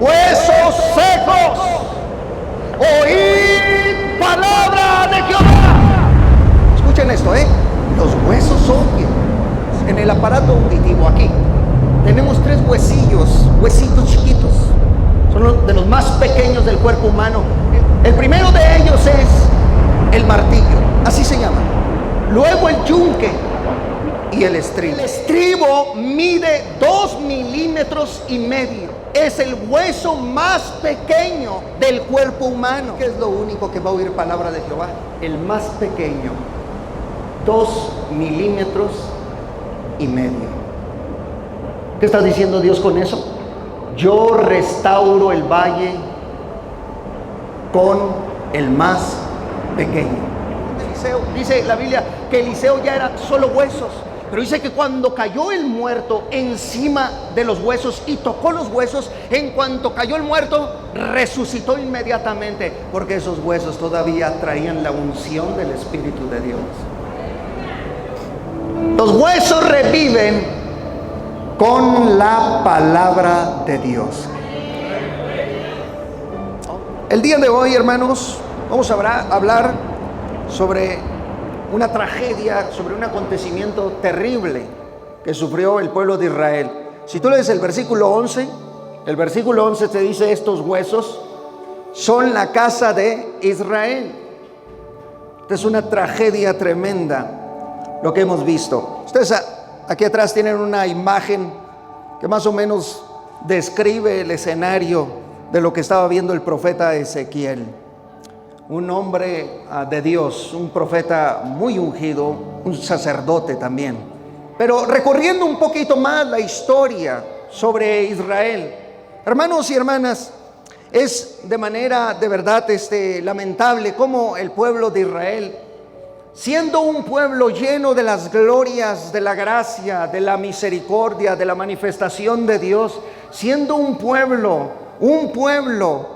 huesos secos, oíd palabra de Jehová. Escuchen esto, los huesos son, en el aparato auditivo aquí tenemos 3 huesitos chiquitos, son de los más pequeños del cuerpo humano. El primero de ellos es el martillo, así se llama. Luego el yunque y el estribo. El estribo mide 2,5 milímetros. Es el hueso más pequeño del cuerpo humano. ¿Qué es lo único que va a oír palabra de Jehová? El más pequeño, 2,5 milímetros. ¿Qué está diciendo Dios con eso? Yo restauro el valle con el más pequeño. Dice la Biblia que Eliseo ya era solo huesos, pero dice que cuando cayó el muerto encima de los huesos y tocó los huesos, en cuanto cayó el muerto, resucitó inmediatamente, porque esos huesos todavía traían la unción del Espíritu de Dios. Los huesos reviven con la palabra de Dios. El día de hoy, hermanos, vamos a hablar sobre una tragedia, sobre un acontecimiento terrible que sufrió el pueblo de Israel. Si tú lees el versículo 11, el versículo 11 te dice: estos huesos son la casa de Israel. Esta es una tragedia tremenda lo que hemos visto. Ustedes aquí atrás tienen una imagen que más o menos describe el escenario de lo que estaba viendo el profeta Ezequiel. Un hombre de Dios, un profeta muy ungido, un sacerdote también. Pero recorriendo un poquito más la historia sobre Israel, hermanos y hermanas, es de manera de verdad lamentable cómo el pueblo de Israel, siendo un pueblo lleno de las glorias, de la gracia, de la misericordia, de la manifestación de Dios, siendo un pueblo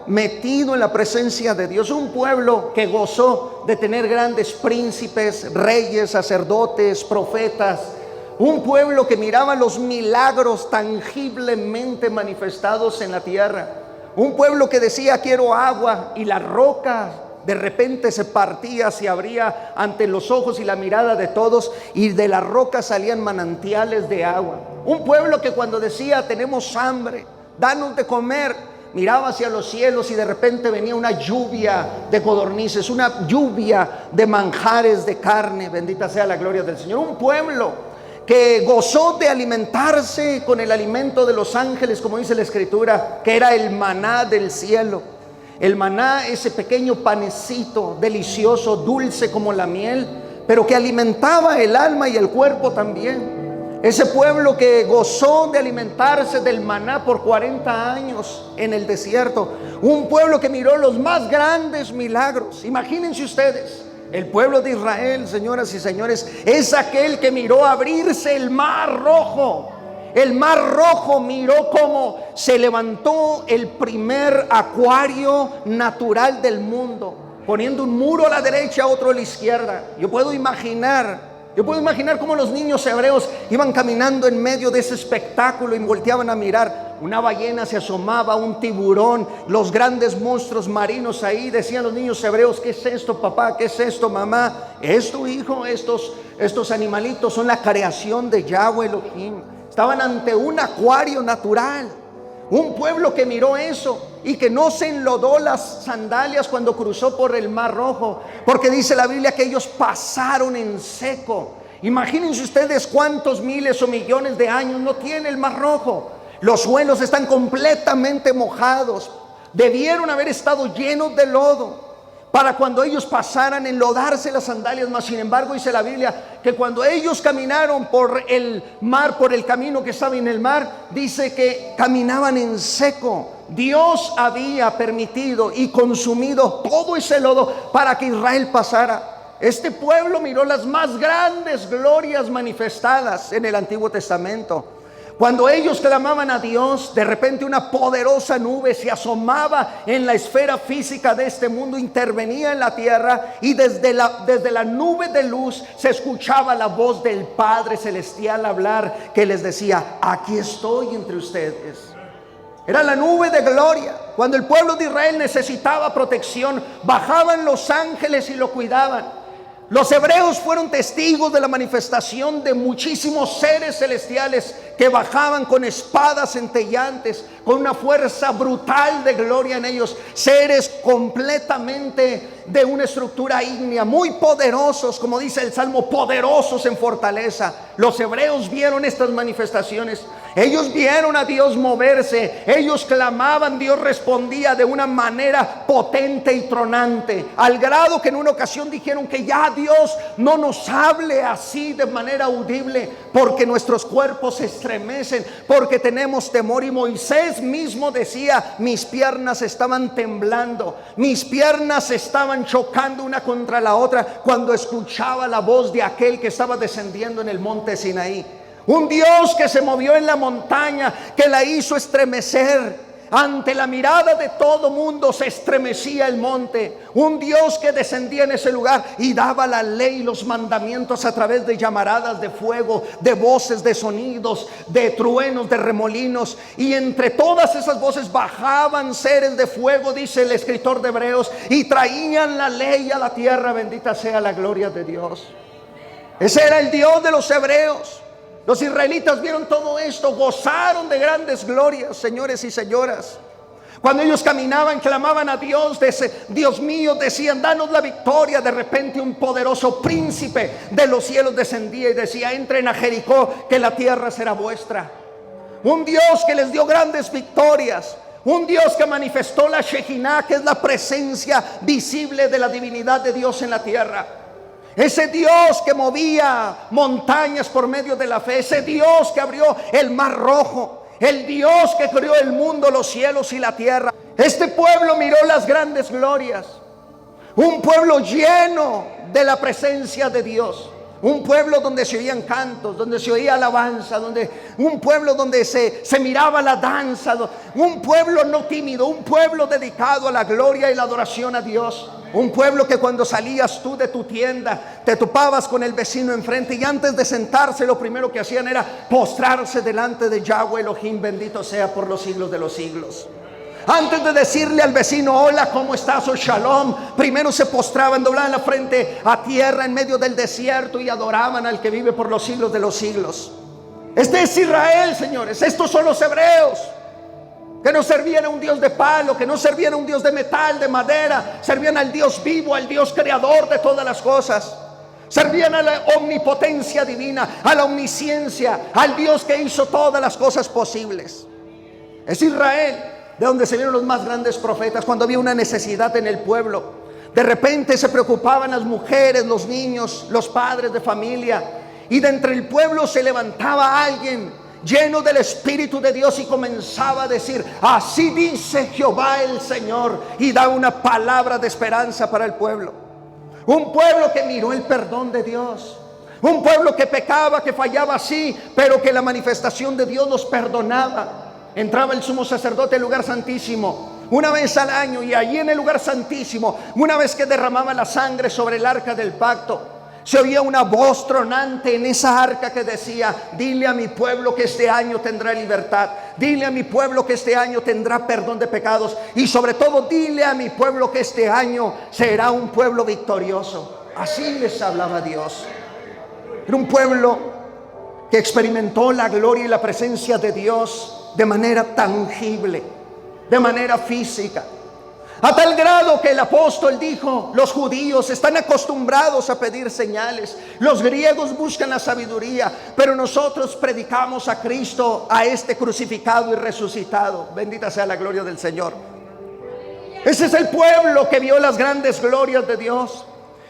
metido en la presencia de Dios, un pueblo que gozó de tener grandes príncipes, reyes, sacerdotes, profetas, un pueblo que miraba los milagros tangiblemente manifestados en la tierra, un pueblo que decía: quiero agua, y la roca de repente se partía, se abría ante los ojos y la mirada de todos, y de la roca salían manantiales de agua. Un pueblo que cuando decía: tenemos hambre, danos de comer, miraba hacia los cielos y de repente venía una lluvia de codornices, una lluvia de manjares de carne. Bendita sea la gloria del Señor. Un pueblo que gozó de alimentarse con el alimento de los ángeles, como dice la Escritura, que era el maná del cielo. El maná, ese pequeño panecito delicioso, dulce como la miel, pero que alimentaba el alma y el cuerpo también. Ese pueblo que gozó de alimentarse del maná por 40 años en el desierto. Un pueblo que miró los más grandes milagros. Imagínense ustedes, el pueblo de Israel, señoras y señores, es aquel que miró abrirse el mar rojo. El mar rojo miró cómo se levantó el primer acuario natural del mundo, poniendo un muro a la derecha, otro a la izquierda. Yo puedo imaginar cómo los niños hebreos iban caminando en medio de ese espectáculo y volteaban a mirar. Una ballena se asomaba, un tiburón, los grandes monstruos marinos ahí. Decían los niños hebreos: ¿qué es esto, papá? ¿Qué es esto, mamá? Esto, hijo, estos animalitos son la creación de Yahweh Elohim. Estaban ante un acuario natural. Un pueblo que miró eso y que no se enlodó las sandalias cuando cruzó por el mar rojo, porque dice la Biblia que ellos pasaron en seco. Imagínense ustedes cuántos miles o millones de años no tiene el mar rojo. Los suelos están completamente mojados. Debieron haber estado llenos de lodo para cuando ellos pasaran enlodarse las sandalias. Mas sin embargo dice la Biblia que cuando ellos caminaron por el mar, por el camino que estaba en el mar, dice que caminaban en seco. Dios había permitido y consumido todo ese lodo para que Israel pasara. Este pueblo miró las más grandes glorias manifestadas en el Antiguo Testamento. Cuando ellos clamaban a Dios, de repente una poderosa nube se asomaba en la esfera física de este mundo, intervenía en la tierra, y desde la nube de luz se escuchaba la voz del Padre Celestial hablar, que les decía: aquí estoy entre ustedes. Era la nube de gloria. Cuando el pueblo de Israel necesitaba protección, bajaban los ángeles y lo cuidaban. Los hebreos fueron testigos de la manifestación de muchísimos seres celestiales que bajaban con espadas centellantes, con una fuerza brutal de gloria en ellos. Seres completamente de una estructura ígnea, muy poderosos, como dice el Salmo, poderosos en fortaleza. Los hebreos vieron estas manifestaciones. Ellos vieron a Dios moverse, ellos clamaban, Dios respondía de una manera potente y tronante, al grado que en una ocasión dijeron que ya Dios no nos hable así de manera audible, porque nuestros cuerpos se estremecen, porque tenemos temor. Y Moisés mismo decía: mis piernas estaban temblando, mis piernas estaban chocando una contra la otra cuando escuchaba la voz de aquel que estaba descendiendo en el monte Sinaí. Un Dios que se movió en la montaña, que la hizo estremecer. Ante la mirada de todo mundo se estremecía el monte. Un Dios que descendía en ese lugar y daba la ley y los mandamientos a través de llamaradas de fuego, de voces, de sonidos, de truenos, de remolinos. Y entre todas esas voces bajaban seres de fuego, dice el escritor de Hebreos, y traían la ley a la tierra. Bendita sea la gloria de Dios. Ese era el Dios de los hebreos. Los israelitas vieron todo esto, gozaron de grandes glorias, señores y señoras. Cuando ellos caminaban, clamaban a Dios, Dios mío, decían: danos la victoria. De repente un poderoso príncipe de los cielos descendía y decía: entren a Jericó, que la tierra será vuestra. Un Dios que les dio grandes victorias. Un Dios que manifestó la Shekinah, que es la presencia visible de la divinidad de Dios en la tierra. Ese Dios que movía montañas por medio de la fe. Ese Dios que abrió el mar rojo. El Dios que creó el mundo, los cielos y la tierra. Este pueblo miró las grandes glorias. Un pueblo lleno de la presencia de Dios. Un pueblo donde se oían cantos, donde se oía alabanza, un pueblo donde se miraba la danza. Un pueblo no tímido, un pueblo dedicado a la gloria y la adoración a Dios. Un pueblo que cuando salías tú de tu tienda te topabas con el vecino enfrente, y antes de sentarse lo primero que hacían era postrarse delante de Yahweh Elohim, bendito sea por los siglos de los siglos. Antes de decirle al vecino: hola, ¿cómo estás? O shalom, primero se postraban, doblaban la frente a tierra en medio del desierto y adoraban al que vive por los siglos de los siglos. Este es Israel, señores. Estos son los hebreos, que no servían a un Dios de palo, que no servían a un Dios de metal, de madera. Servían al Dios vivo, al Dios creador de todas las cosas. Servían a la omnipotencia divina, a la omnisciencia, al Dios que hizo todas las cosas posibles. Es Israel, de donde se vieron los más grandes profetas. Cuando había una necesidad en el pueblo, de repente se preocupaban las mujeres, los niños, los padres de familia, y de entre el pueblo se levantaba alguien lleno del Espíritu de Dios y comenzaba a decir: así dice Jehová el Señor, y da una palabra de esperanza para el pueblo. Un pueblo que miró el perdón de Dios. Un pueblo que pecaba, que fallaba, sí, pero que la manifestación de Dios los perdonaba. Entraba el sumo sacerdote al lugar santísimo una vez al año, y allí en el lugar santísimo, una vez que derramaba la sangre sobre el arca del pacto, se oía una voz tronante en esa arca que decía: dile a mi pueblo que este año tendrá libertad, dile a mi pueblo que este año tendrá perdón de pecados, y sobre todo dile a mi pueblo que este año será un pueblo victorioso. Así les hablaba Dios. Era un pueblo que experimentó la gloria y la presencia de Dios de manera tangible, de manera física, a tal grado que el apóstol dijo: los judíos están acostumbrados a pedir señales, los griegos buscan la sabiduría, pero nosotros predicamos a Cristo, a este crucificado y resucitado. Bendita sea la gloria del Señor. Ese es el pueblo que vio las grandes glorias de Dios.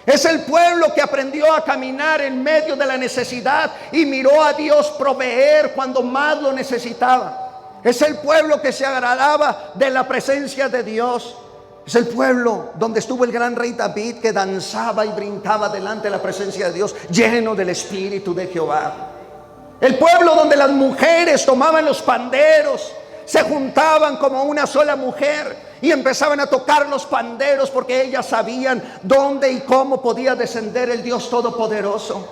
Es el pueblo que aprendió a caminar en medio de la necesidad y miró a Dios proveer cuando más lo necesitaba. Es el pueblo que se agradaba de la presencia de Dios. Es el pueblo donde estuvo el gran rey David, que danzaba y brincaba delante de la presencia de Dios, lleno del Espíritu de Jehová. El pueblo donde las mujeres tomaban los panderos, se juntaban como una sola mujer y empezaban a tocar los panderos, porque ellas sabían dónde y cómo podía descender el Dios Todopoderoso.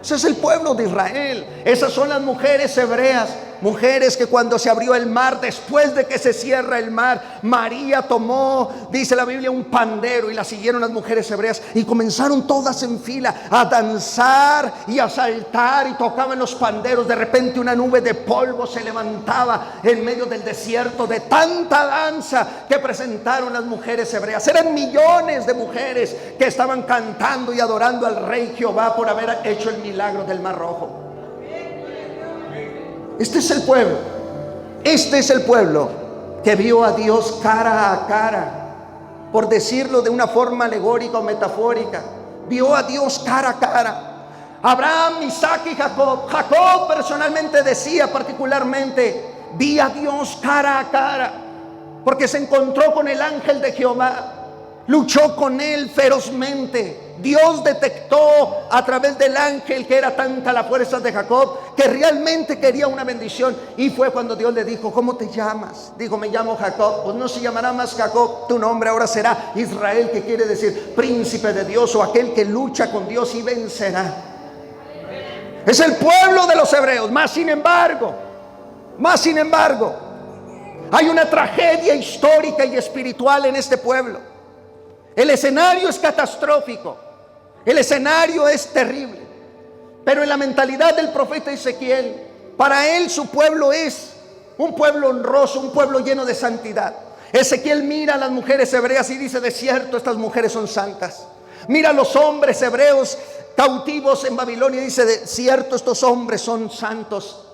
Ese es el pueblo de Israel. Esas son las mujeres hebreas, Mujeres que cuando se abrió el mar, después de que se cierra el mar, María tomó, dice la Biblia, un pandero, y la siguieron las mujeres hebreas y comenzaron todas en fila a danzar y a saltar y tocaban los panderos. De repente una nube de polvo se levantaba en medio del desierto de tanta danza que presentaron las mujeres hebreas. Eran millones de mujeres que estaban cantando y adorando al Rey Jehová por haber hecho el milagro del Mar Rojo. Este es el pueblo. Este es el pueblo que vio a Dios cara a cara, por decirlo de una forma alegórica o metafórica. Vio a Dios cara a cara. Abraham, Isaac y Jacob. Jacob personalmente decía particularmente: vi a Dios cara a cara, porque se encontró con el ángel de Jehová, luchó con él ferozmente. Dios detectó a través del ángel que era tanta la fuerza de Jacob que realmente quería una bendición. Y fue cuando Dios le dijo: ¿cómo te llamas? Dijo: me llamo Jacob. Pues no se llamará más Jacob, tu nombre ahora será Israel, que quiere decir príncipe de Dios, o aquel que lucha con Dios y vencerá. Es el pueblo de los hebreos. Más sin embargo, hay una tragedia histórica y espiritual en este pueblo. El escenario es catastrófico, el escenario es terrible, pero en la mentalidad del profeta Ezequiel, para él su pueblo es un pueblo honroso, un pueblo lleno de santidad. Ezequiel mira a las mujeres hebreas y dice: de cierto, estas mujeres son santas. Mira a los hombres hebreos cautivos en Babilonia y dice: de cierto, estos hombres son santos.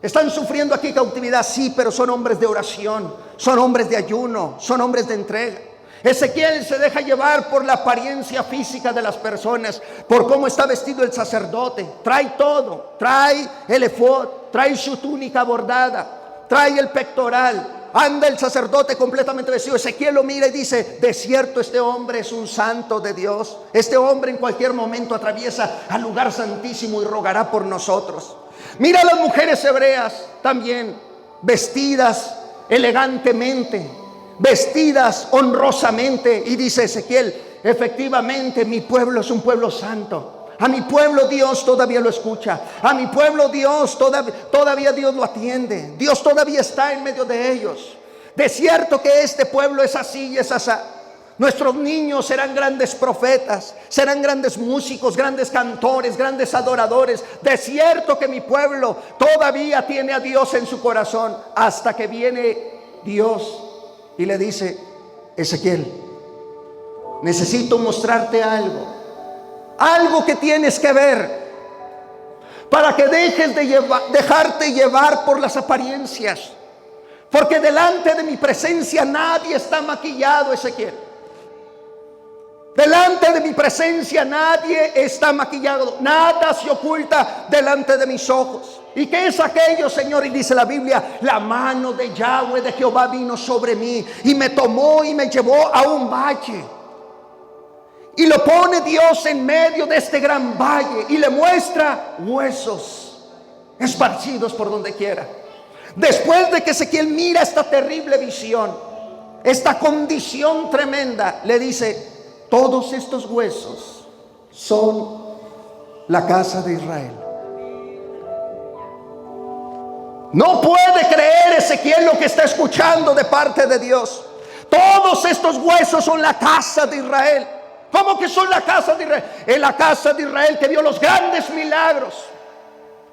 Están sufriendo aquí cautividad, sí, pero son hombres de oración, son hombres de ayuno, son hombres de entrega. Ezequiel se deja llevar por la apariencia física de las personas, por cómo está vestido el sacerdote. Trae todo, trae el efod, trae su túnica bordada, trae el pectoral, anda el sacerdote completamente vestido. Ezequiel lo mira y dice: de cierto, este hombre es un santo de Dios. Este hombre en cualquier momento atraviesa al lugar santísimo y rogará por nosotros. Mira a las mujeres hebreas también, vestidas elegantemente, vestidas honrosamente, y dice Ezequiel: efectivamente, mi pueblo es un pueblo santo. A mi pueblo Dios todavía lo escucha. A mi pueblo Dios todavía Dios lo atiende. Dios todavía está en medio de ellos. De cierto que este pueblo es así y es así. Nuestros niños serán grandes profetas, serán grandes músicos, grandes cantores, grandes adoradores. De cierto que mi pueblo todavía tiene a Dios en su corazón. Hasta que viene Dios y le dice: Ezequiel, necesito mostrarte algo que tienes que ver, para que dejes de dejarte llevar por las apariencias, porque delante de mi presencia nadie está maquillado, Ezequiel. Delante de mi presencia nadie está maquillado, nada se oculta delante de mis ojos. ¿Y qué es aquello, Señor? Y dice la Biblia: la mano de Yahweh, de Jehová, vino sobre mí y me tomó y me llevó a un valle. Y lo pone Dios en medio de este gran valle y le muestra huesos esparcidos por donde quiera. Después de que Ezequiel mira esta terrible visión, esta condición tremenda, le dice: todos estos huesos son la casa de Israel. No puede creer Ezequiel lo que está escuchando de parte de Dios. Todos estos huesos son la casa de Israel. ¿Cómo que son la casa de Israel? Es la casa de Israel que vio los grandes milagros.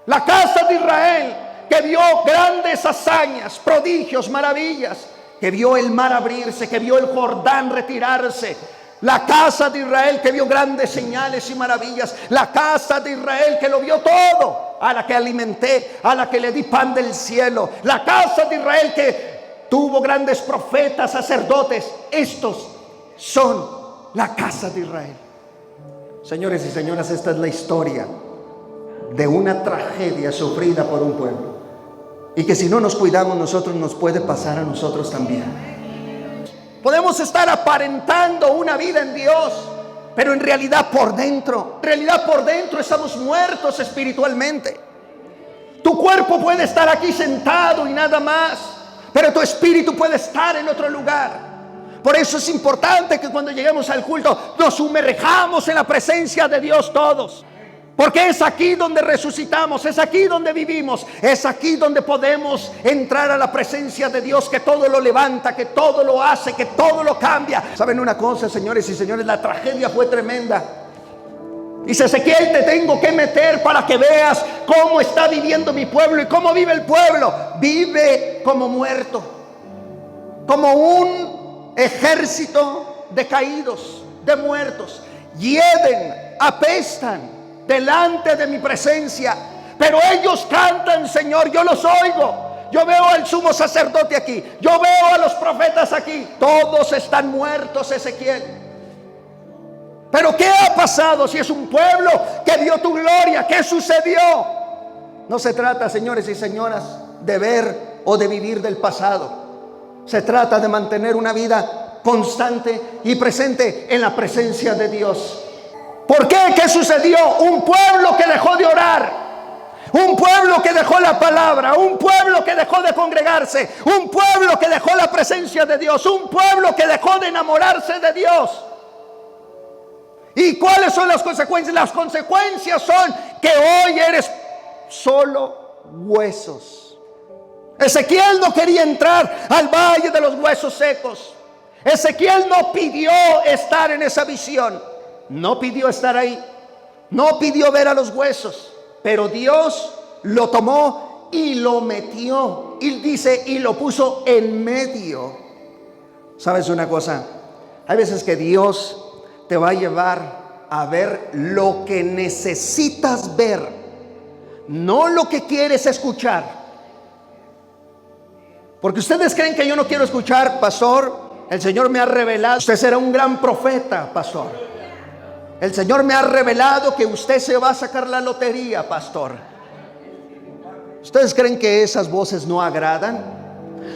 La casa de Israel que vio grandes hazañas, prodigios, maravillas. Que vio el mar abrirse, que vio el Jordán retirarse. La casa de Israel que vio grandes señales y maravillas. La casa de Israel que lo vio todo, a la que alimenté, a la que le di pan del cielo. La casa de Israel que tuvo grandes profetas, sacerdotes. Estos son la casa de Israel. Señores y señoras, esta es la historia de una tragedia sufrida por un pueblo, y que si no nos cuidamos nosotros, nos puede pasar a nosotros también. Podemos estar aparentando una vida en Dios, pero en realidad por dentro estamos muertos espiritualmente. Tu cuerpo puede estar aquí sentado y nada más, pero tu espíritu puede estar en otro lugar. Por eso es importante que cuando lleguemos al culto nos sumerjamos en la presencia de Dios todos. Porque es aquí donde resucitamos, es aquí donde vivimos, es aquí donde podemos entrar a la presencia de Dios, que todo lo levanta, que todo lo hace, que todo lo cambia. ¿Saben una cosa, señores y señores? La tragedia fue tremenda. Dice Ezequiel: te tengo que meter para que veas cómo está viviendo mi pueblo. ¿Y cómo vive el pueblo? Vive como muerto, como un ejército de caídos, de muertos. Hieden, apestan delante de mi presencia, pero ellos cantan, Señor, yo los oigo. Yo veo al sumo sacerdote aquí, yo veo a los profetas aquí, todos están muertos, Ezequiel. Pero ¿qué ha pasado si es un pueblo que vio tu gloria? ¿Qué sucedió? No se trata, señores y señoras, de ver o de vivir del pasado. Se trata de mantener una vida constante y presente en la presencia de Dios. ¿Por qué? ¿Qué sucedió? Un pueblo que dejó de orar, un pueblo que dejó la palabra, un pueblo que dejó de congregarse, un pueblo que dejó la presencia de Dios, un pueblo que dejó de enamorarse de Dios. ¿Y cuáles son las consecuencias? Las consecuencias son que hoy eres solo huesos. Ezequiel no quería entrar al valle de los huesos secos. Ezequiel no pidió estar en esa visión. No pidió estar ahí, no pidió ver a los huesos, pero Dios lo tomó y lo metió. Y dice, y lo puso en medio. ¿Sabes una cosa? Hay veces que Dios te va a llevar a ver lo que necesitas ver, no lo que quieres escuchar. Porque ustedes creen que yo no quiero escuchar, pastor. El Señor me ha revelado, usted será un gran profeta, pastor. El Señor me ha revelado que usted se va a sacar la lotería, pastor. ¿Ustedes creen que esas voces no agradan?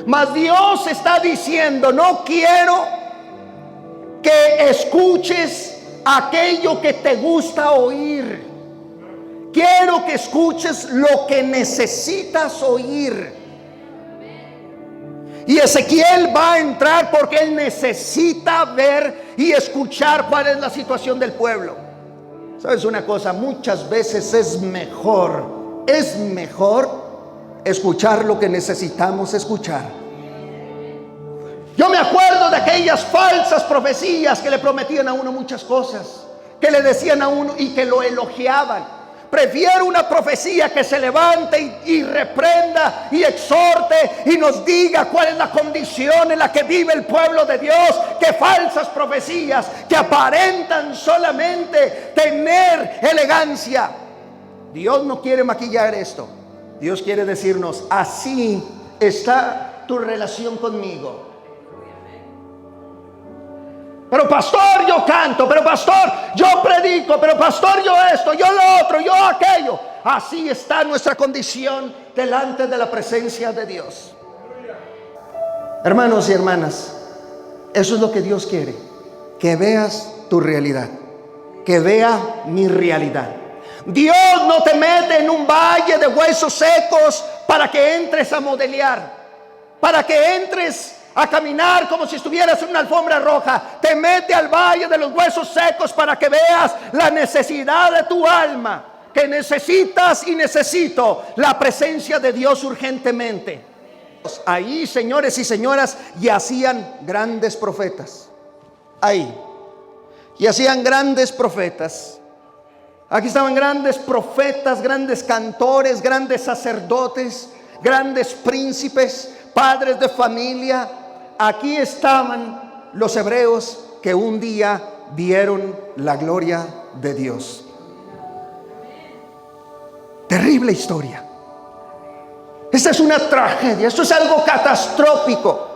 Mas Dios está diciendo: no quiero que escuches aquello que te gusta oír. Quiero que escuches lo que necesitas oír. Y Ezequiel va a entrar porque él necesita ver y escuchar cuál es la situación del pueblo. ¿Sabes una cosa? Muchas veces es mejor escuchar lo que necesitamos escuchar. Yo me acuerdo de aquellas falsas profecías que le prometían a uno muchas cosas, que le decían a uno y que lo elogiaban. Prefiero una profecía que se levante y reprenda y exhorte y nos diga cuál es la condición en la que vive el pueblo de Dios, que falsas profecías que aparentan solamente tener elegancia. Dios no quiere maquillar esto. Dios quiere decirnos: así está tu relación conmigo. Pero pastor, yo canto, pero pastor, yo predico, pero pastor, yo esto, yo lo otro, yo aquello. Así está nuestra condición delante de la presencia de Dios. Hermanos y hermanas, eso es lo que Dios quiere, que veas tu realidad, que vea mi realidad. Dios no te mete en un valle de huesos secos para que entres a modelear, para que entres a caminar como si estuvieras en una alfombra roja. Te mete al valle de los huesos secos para que veas la necesidad de tu alma, que necesitas y necesito la presencia de Dios urgentemente. Ahí, señores y señoras, y hacían grandes profetas. Ahí, y hacían grandes profetas. Aquí estaban grandes profetas, grandes cantores, grandes sacerdotes, grandes príncipes, padres de familia. Aquí estaban los hebreos que un día vieron la gloria de Dios. Terrible historia. Esta es una tragedia, esto es algo catastrófico.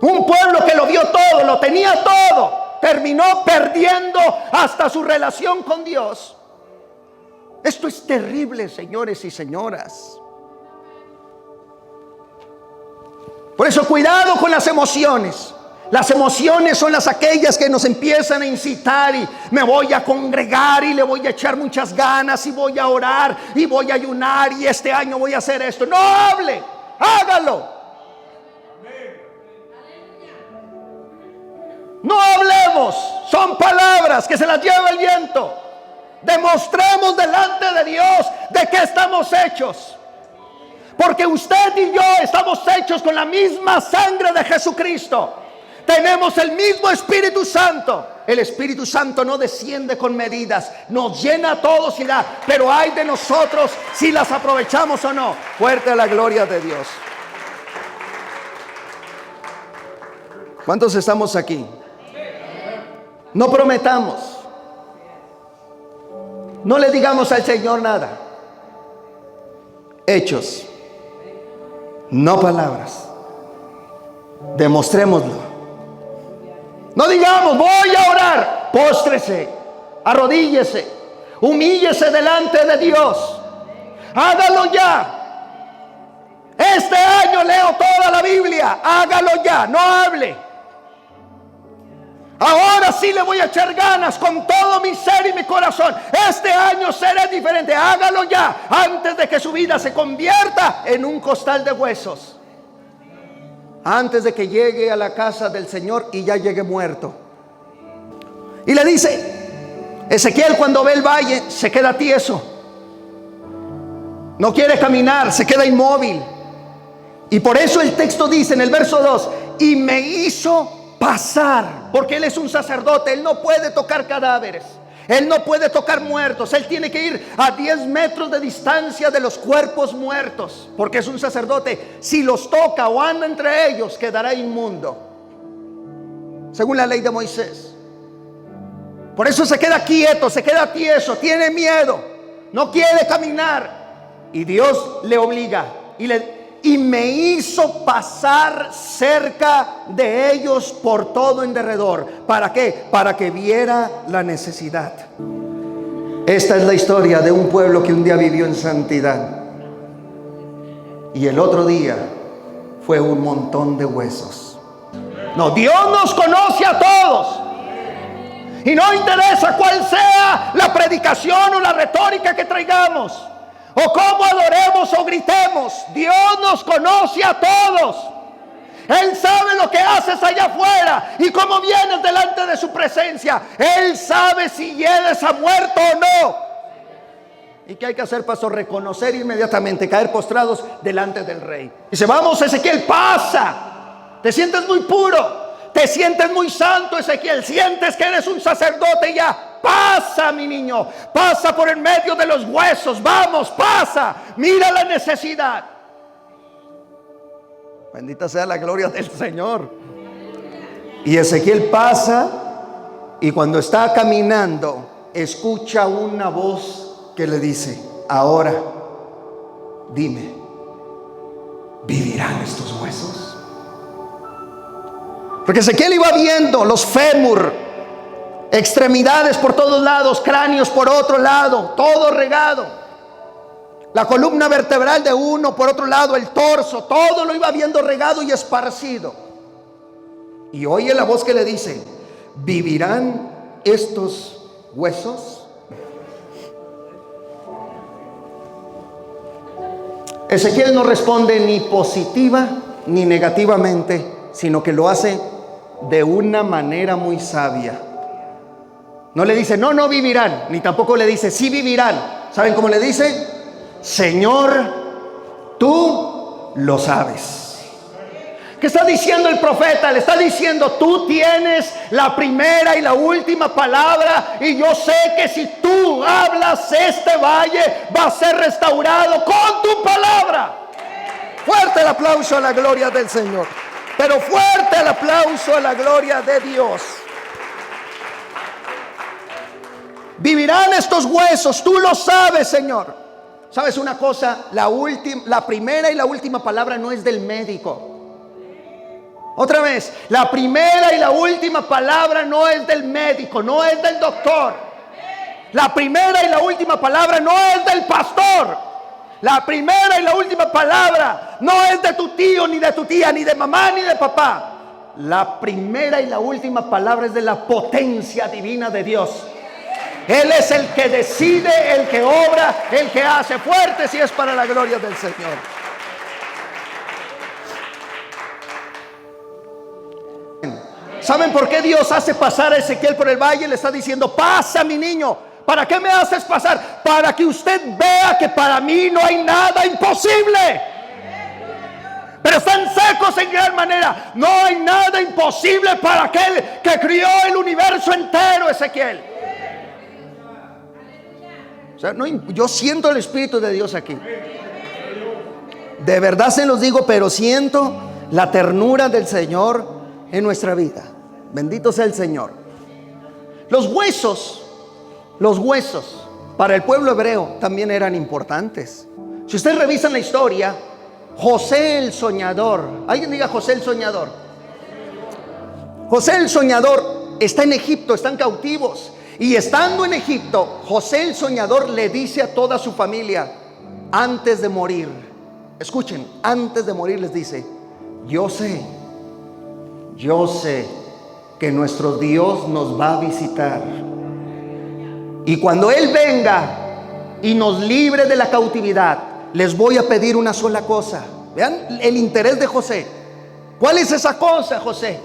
Un pueblo que lo vio todo, lo tenía todo, terminó perdiendo hasta su relación con Dios. Esto es terrible, señores y señoras. Por eso cuidado con las emociones. Las emociones son aquellas que nos empiezan a incitar y me voy a congregar y le voy a echar muchas ganas y voy a orar y voy a ayunar y este año voy a hacer esto. No hable, hágalo. No hablemos, son palabras que se las lleva el viento. Demostremos delante de Dios de qué estamos hechos. Porque usted y yo estamos hechos con la misma sangre de Jesucristo. Tenemos el mismo Espíritu Santo. El Espíritu Santo no desciende con medidas, nos llena a todos y da. Pero hay de nosotros si las aprovechamos o no. Fuerte la gloria de Dios. ¿Cuántos estamos aquí? No prometamos. No le digamos al Señor nada. Hechos, no palabras. Demostrémoslo. No digamos, voy a orar. Póstrese, arrodíllese, humíllese delante de Dios. Hágalo ya. Este año leo toda la Biblia. Hágalo ya, no hable. Ahora sí le voy a echar ganas con todo mi ser y mi corazón. Este año seré diferente. Hágalo ya, antes de que su vida se convierta en un costal de huesos. Antes de que llegue a la casa del Señor y ya llegue muerto. Y le dice, Ezequiel cuando ve el valle se queda tieso. No quiere caminar, se queda inmóvil. Y por eso el texto dice en el verso 2, y me hizo pasar, porque él es un sacerdote, él no puede tocar cadáveres, él no puede tocar muertos, él tiene que ir a 10 metros de distancia de los cuerpos muertos, porque es un sacerdote. Si los toca o anda entre ellos, quedará inmundo, según la ley de Moisés. Por eso se queda quieto, se queda tieso, tiene miedo, no quiere caminar, y Dios le obliga y me hizo pasar cerca de ellos por todo en derredor. ¿Para qué? Para que viera la necesidad. Esta es la historia de un pueblo que un día vivió en santidad y el otro día fue un montón de huesos. No, Dios nos conoce a todos y no interesa cuál sea la predicación o la retórica que traigamos, o cómo adoremos o gritemos. Dios nos conoce a todos. Él sabe lo que haces allá afuera y cómo vienes delante de su presencia. Él sabe si vienes a muerto o no. ¿Y qué hay que hacer, pastor? Reconocer inmediatamente, caer postrados delante del rey. Dice, vamos, Ezequiel, pasa. Te sientes muy puro, te sientes muy santo, Ezequiel. Sientes que eres un sacerdote ya. Pasa, mi niño, pasa por en medio de los huesos. Vamos, pasa, mira la necesidad. Bendita sea la gloria del Señor. Y Ezequiel pasa, y cuando está caminando escucha una voz que le dice, ahora dime, ¿vivirán estos huesos? Porque Ezequiel iba viendo los fémur, extremidades por todos lados, cráneos por otro lado, todo regado, la columna vertebral de uno por otro lado, el torso, todo lo iba viendo regado y esparcido. Y oye la voz que le dice, ¿vivirán estos huesos? Ezequiel no responde ni positiva ni negativamente, sino que lo hace de una manera muy sabia. No le dice, no vivirán, ni tampoco le dice, sí vivirán. ¿Saben cómo le dice? Señor, tú lo sabes. ¿Qué está diciendo el profeta? Le está diciendo, tú tienes la primera y la última palabra, y yo sé que si tú hablas, este valle va a ser restaurado con tu palabra. Fuerte el aplauso a la gloria del Señor. Pero fuerte el aplauso a la gloria de Dios. Vivirán estos huesos, tú lo sabes, Señor. ¿Sabes una cosa? La primera y la última palabra no es del médico. Otra vez, la primera y la última palabra no es del médico, no es del doctor. La primera y la última palabra no es del pastor. La primera y la última palabra no es de tu tío, ni de tu tía, ni de mamá, ni de papá. La primera y la última palabra es de la potencia divina de Dios. Él es el que decide, el que obra, el que hace. Fuerte si es para la gloria del Señor. ¿Saben por qué Dios hace pasar a Ezequiel por el valle? Le está diciendo, pasa, mi niño, ¿Para qué me haces pasar? Para que usted vea que para mí no hay nada imposible. Pero están secos en gran manera. No hay nada imposible para aquel que crió el universo entero, Ezequiel. O sea, no, yo siento el Espíritu de Dios aquí. De verdad se los digo, pero siento la ternura del Señor en nuestra vida. Bendito sea el Señor. Los huesos para el pueblo hebreo también eran importantes. Si ustedes revisan la historia, José el soñador, alguien diga José el soñador. José el soñador está en Egipto, están cautivos. Y estando en Egipto, José el soñador le dice a toda su familia, antes de morir, escuchen, antes de morir les dice, yo sé que nuestro Dios nos va a visitar. Y cuando Él venga y nos libre de la cautividad, les voy a pedir una sola cosa. Vean el interés de José. ¿Cuál es esa cosa, José?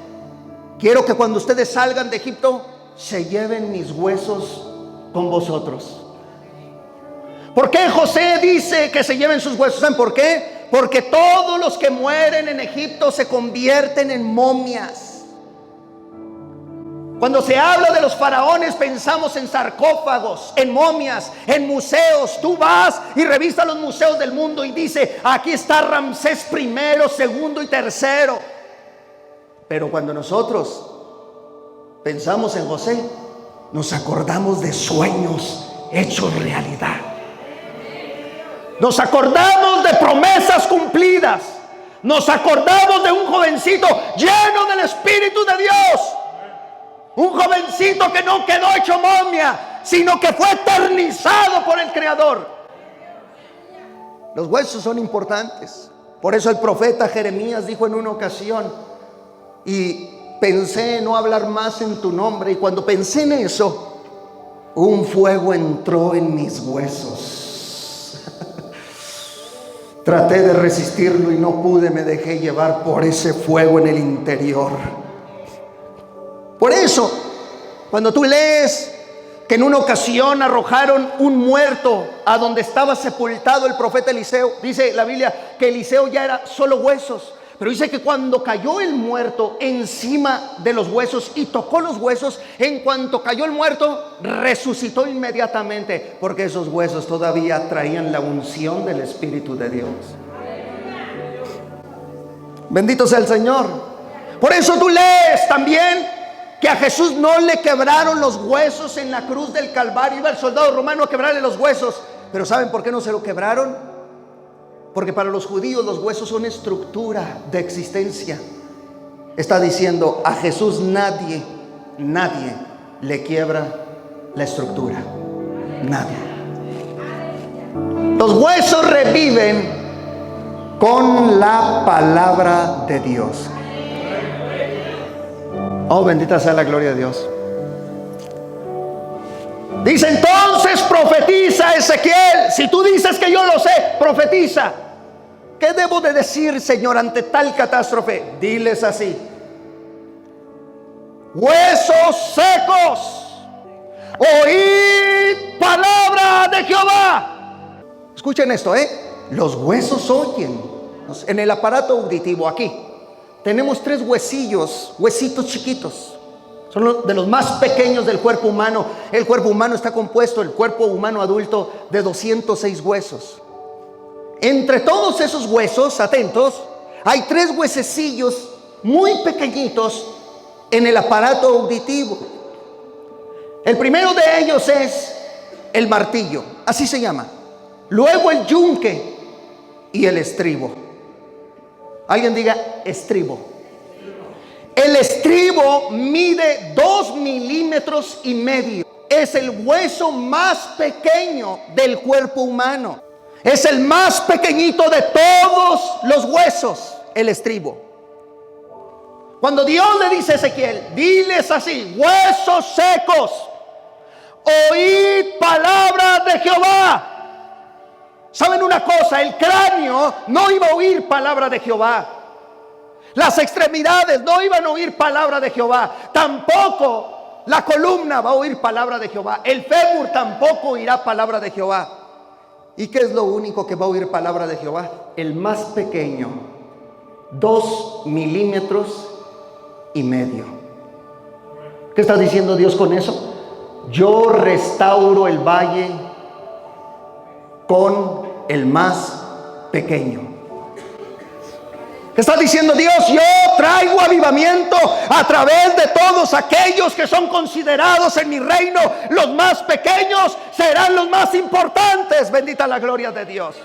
Quiero que cuando ustedes salgan de Egipto, se lleven mis huesos con vosotros. ¿Por qué José dice que se lleven sus huesos? ¿Saben por qué? Porque todos los que mueren en Egipto se convierten en momias. Cuando se habla de los faraones, pensamos en sarcófagos, en momias, en museos. Tú vas y revisas los museos del mundo y dice, aquí está Ramsés I, segundo y tercero. Pero cuando nosotros pensamos en José, nos acordamos de sueños hechos realidad. Nos acordamos de promesas cumplidas. Nos acordamos de un jovencito lleno del Espíritu de Dios. Un jovencito que no quedó hecho momia, sino que fue eternizado por el Creador. Los huesos son importantes. Por eso el profeta Jeremías dijo en una ocasión, y pensé no hablar más en tu nombre, y cuando pensé en eso, un fuego entró en mis huesos. Traté de resistirlo y no pude, me dejé llevar por ese fuego en el interior. Por eso, cuando tú lees que en una ocasión arrojaron un muerto a donde estaba sepultado el profeta Eliseo, dice la Biblia que Eliseo ya era solo huesos, pero dice que cuando cayó el muerto encima de los huesos y tocó los huesos, en cuanto cayó el muerto, resucitó inmediatamente, porque esos huesos todavía traían la unción del Espíritu de Dios. Bendito sea el Señor. Por eso tú lees también que a Jesús no le quebraron los huesos en la cruz del Calvario. Iba el soldado romano a quebrarle los huesos. Pero ¿saben por qué no se lo quebraron? Porque para los judíos los huesos son estructura de existencia. Está diciendo, a Jesús nadie le quiebra la estructura. Nadie. Los huesos reviven con la palabra de Dios. Oh, bendita sea la gloria de Dios. Dice entonces, profetiza, Ezequiel. Si tú dices que yo lo sé, profetiza. ¿Qué debo de decir, Señor, ante tal catástrofe? Diles así: huesos secos, oíd palabra de Jehová. Escuchen esto, los huesos oyen. En el aparato auditivo aquí tenemos 3 huesitos chiquitos. Son de los más pequeños del cuerpo humano. El cuerpo humano está compuesto, el cuerpo humano adulto, de 206 huesos. Entre todos esos huesos, atentos, hay 3 huesecillos muy pequeñitos en el aparato auditivo. El primero de ellos es el martillo, así se llama. Luego el yunque y el estribo. Alguien diga estribo. El estribo mide 2,5 milímetros. Es el hueso más pequeño del cuerpo humano. Es el más pequeñito de todos los huesos, el estribo. Cuando Dios le dice a Ezequiel, diles así: huesos secos, oíd palabra de Jehová. ¿Saben una cosa? El cráneo no iba a oír palabra de Jehová. Las extremidades no iban a oír palabra de Jehová. Tampoco La columna va a oír palabra de Jehová. El fémur tampoco oirá palabra de Jehová. ¿Y qué es lo único que va a oír palabra de Jehová? El más pequeño, 2,5 milímetros. ¿Qué está diciendo Dios con eso? Yo restauro el valle con el más pequeño. ¿Qué está diciendo Dios? Yo traigo avivamiento a través de todos aquellos que son considerados en mi reino los más pequeños, serán los más importantes. Bendita la gloria de Dios.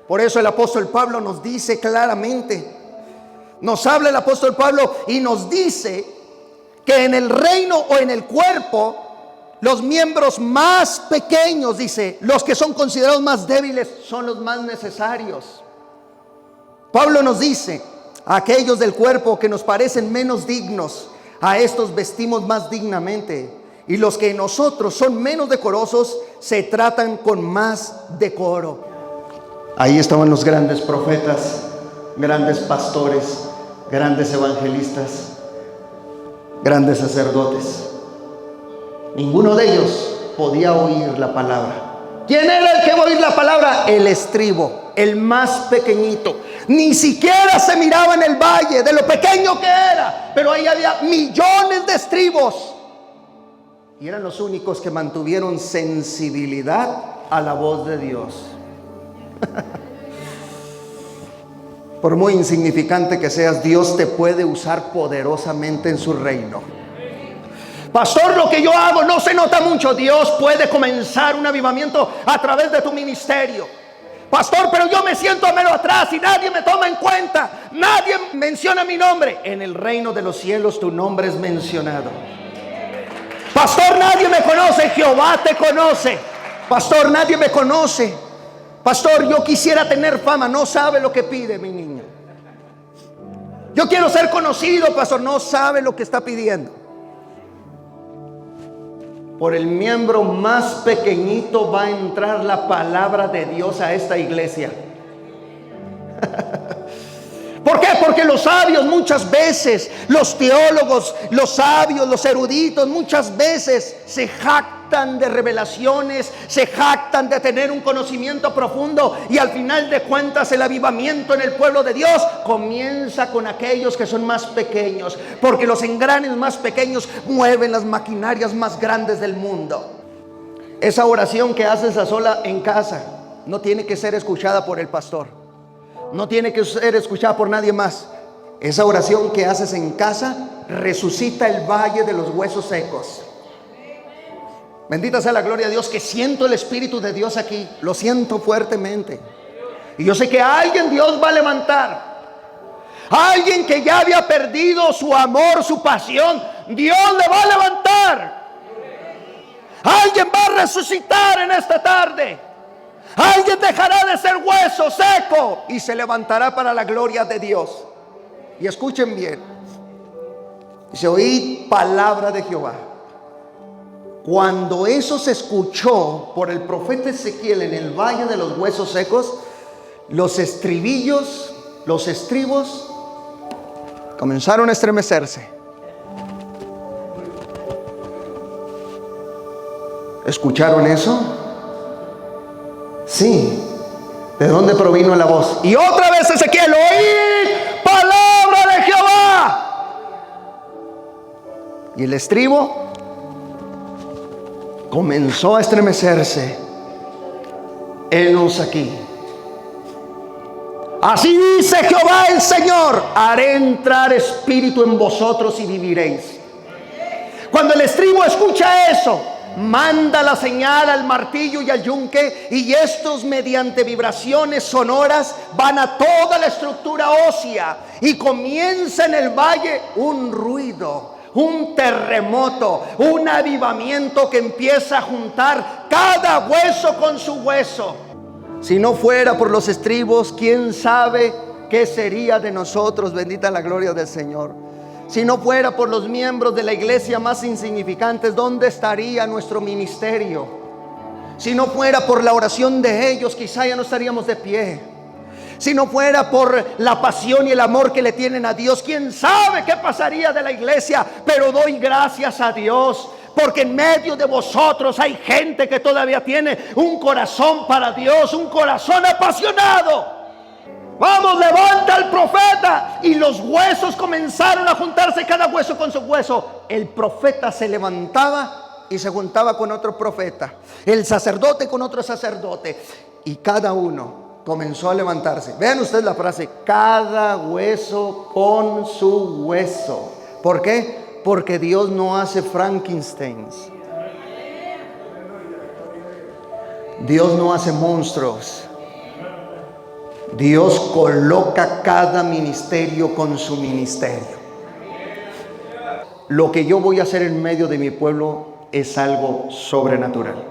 Por eso el apóstol Pablo nos dice claramente, nos habla el apóstol Pablo y nos dice que en el reino o en el cuerpo, los miembros más pequeños, dice, los que son considerados más débiles, son los más necesarios. Pablo nos dice, a aquellos del cuerpo que nos parecen menos dignos, a estos vestimos más dignamente, y los que en nosotros son menos decorosos, se tratan con más decoro. Ahí estaban los grandes profetas, grandes pastores, grandes evangelistas, grandes sacerdotes. Ninguno de ellos podía oír la palabra. ¿Quién era el que iba a oír la palabra? El estribo, el más pequeñito. Ni siquiera se miraba en el valle de lo pequeño que era, pero ahí había millones de estribos. Y eran los únicos que mantuvieron sensibilidad a la voz de Dios. Por muy insignificante que seas, Dios te puede usar poderosamente en su reino. Pastor, lo que yo hago no se nota mucho. Dios puede comenzar un avivamiento a través de tu ministerio. Pastor, pero yo me siento a mero atrás y nadie me toma en cuenta, nadie menciona mi nombre. En el reino de los cielos tu nombre es mencionado. Pastor, nadie me conoce. Jehová te conoce. Pastor, nadie me conoce. Pastor, yo quisiera tener fama. No sabe lo que pide mi niño. Yo quiero ser conocido. Pastor, no sabe lo que está pidiendo. Por el miembro más pequeñito va a entrar la palabra de Dios a esta iglesia. ¿Por qué? Porque los sabios muchas veces, los teólogos, los sabios, los eruditos muchas veces se jactan de revelaciones, se jactan de tener un conocimiento profundo, y al final de cuentas el avivamiento en el pueblo de Dios comienza con aquellos que son más pequeños, porque los engranes más pequeños mueven las maquinarias más grandes del mundo. Esa oración que haces a sola en casa no tiene que ser escuchada por el pastor. No tiene que ser escuchada por nadie más. Esa oración que haces en casa resucita el valle de los huesos secos. Bendita sea la gloria de Dios, que siento el Espíritu de Dios aquí. Lo siento fuertemente. Y yo sé que a alguien Dios va a levantar. A alguien que ya había perdido su amor, su pasión, Dios le va a levantar. Alguien va a resucitar en esta tarde. Alguien dejará de ser hueso seco y se levantará para la gloria de Dios. Y escuchen bien. Dice: oíd palabra de Jehová. Cuando eso se escuchó por el profeta Ezequiel en el valle de los huesos secos, los estribos comenzaron a estremecerse. ¿Escucharon eso? Sí. ¿De dónde provino la voz? Y otra vez Ezequiel: oíd palabra de Jehová. Y el estribo comenzó a estremecerse. Henos aquí. Así dice Jehová el Señor: haré entrar espíritu en vosotros y viviréis. Cuando el estribo escucha eso, manda la señal al martillo y al yunque, y estos mediante vibraciones sonoras van a toda la estructura ósea, y comienza en el valle un ruido, un terremoto, un avivamiento que empieza a juntar cada hueso con su hueso. Si no fuera por los estribos, quién sabe qué sería de nosotros. Bendita la gloria del Señor. Si no fuera por los miembros de la iglesia más insignificantes, ¿dónde estaría nuestro ministerio? Si no fuera por la oración de ellos, quizá ya no estaríamos de pie. si no fuera por la pasión y el amor que le tienen a Dios, quién sabe qué pasaría de la iglesia. Pero doy gracias a Dios, porque en medio de vosotros hay gente que todavía tiene un corazón para Dios, un corazón apasionado. Vamos, levanta al profeta. Y los huesos comenzaron a juntarse, cada hueso con su hueso. El profeta se levantaba y se juntaba con otro profeta, el sacerdote con otro sacerdote, y cada uno comenzó a levantarse. Vean ustedes la frase: cada hueso con su hueso. ¿Por qué? Porque Dios no hace Frankensteins. Dios no hace monstruos. Dios coloca cada ministerio con su ministerio. Lo que yo voy a hacer en medio de mi pueblo es algo sobrenatural.